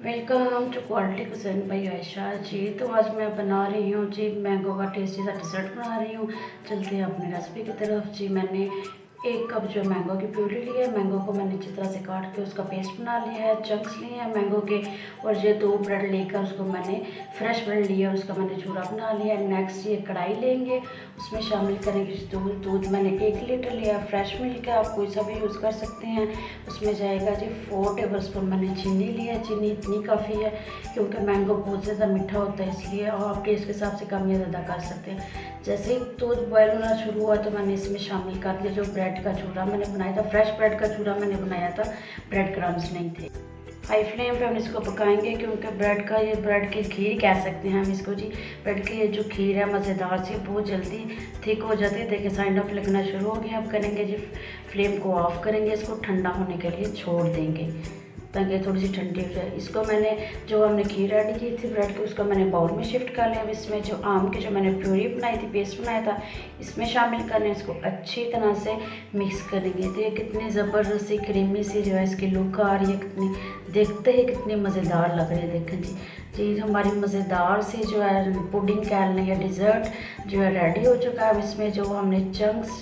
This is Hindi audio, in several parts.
Welcome to quality cuisine by Ayesha ji. तो आज मैं बना रही हूँ जी मैंगो का टेस्टी सा डिज़र्ट बना रही हूँ। चलते हैं अपनी रेसिपी की तरफ जी। मैंने 1 कप जो मैंगो की प्यूरी ली है। मैंगो को मैंने अच्छी तरह से काट के उसका पेस्ट बना लिया है। चंक्स लिए हैं मैंगो के। और ये 2 ब्रेड लेकर उसको मैंने फ्रेश ब्रेड लिया, उसका मैंने चूरा बना लिया है। नेक्स्ट ये कढ़ाई लेंगे, उसमें शामिल करेंगे दूध मैंने 1 लीटर लिया। फ्रेश मिल्क है, आप कोई सा भी यूज़ कर सकते हैं। उसमें जाएगा जी 4 टेबल स्पून मैंने चीनी लिया है। चीनी इतनी काफ़ी है क्योंकि मैंगो बहुत ज़्यादा मीठा होता है, इसलिए और आप टेस्ट के हिसाब से कम या ज़्यादा कर सकते हैं। जैसे ही दूध बॉयल होना शुरू हुआ तो मैंने इसमें शामिल कर दिया जो ब्रेड का चूरा मैंने बनाया था। फ्रेश ब्रेड का चूरा मैंने बनाया था, ब्रेड क्रम्स नहीं थे। हाई फ्लेम पे हम इसको पकाएंगे क्योंकि ब्रेड की खीर कह सकते हैं हम इसको जी। ब्रेड की ये जो खीर है मज़ेदार सी, बहुत जल्दी थिक हो जाती है। देखिए साइड ऑफ लगना शुरू हो गया। अब करेंगे जी फ्लेम को ऑफ करेंगे, इसको ठंडा होने के लिए छोड़ देंगे ताकि थोड़ी सी ठंडी हो जाए। इसको मैंने जो हमने खीर रेडी की थी ब्रेड की, उसको मैंने बाउल में शिफ्ट कर लिया। अब इसमें जो आम की जो मैंने प्यूरी बनाई थी, पेस्ट बनाया था, इसमें शामिल करने, इसको अच्छी तरह से मिक्स करेंगे। तो ये कितनी ज़बरदस्त सी क्रीमी सी जो है इसकी लुक आ रही है, कितनी देखते ही कितनी मज़ेदार लग रही है। देखें जी जी हमारी मज़ेदार सी जो है पुडिंग कह लें या डिज़र्ट जो है रेडी हो चुका है। अब इसमें जो हमने चंक्स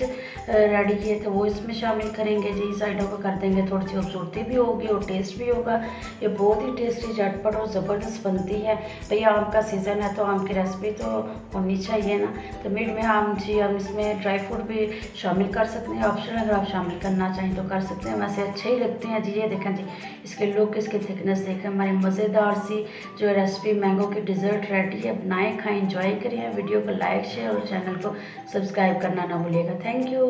रेडी किए थे वो इसमें शामिल करेंगे जी। साइडों को कर देंगे, थोड़ी सी खूबसूरती भी होगी और टेस्ट भी होगा। ये बहुत ही टेस्टी झटपट और ज़बरदस्त बनती है। भैया आम का सीज़न है तो आम की रेसिपी तो होनी चाहिए ना। तो मिड में आम जी हम इसमें ड्राई फ्रूट भी शामिल कर सकते हैं, ऑप्शन अगर आप शामिल करना चाहें तो कर सकते हैं, वैसे अच्छे ही लगते हैं जी। ये देखें जी इसके लुक, इसकी थिकनेस देखें। हमारी मज़ेदार सी जो रेसिपी मैंगो की डिज़र्ट रेडी है। बनाएं, खाएं, एंजॉय करें। वीडियो को लाइक शेयर और चैनल को सब्सक्राइब करना ना भूलिएगा। Thank you.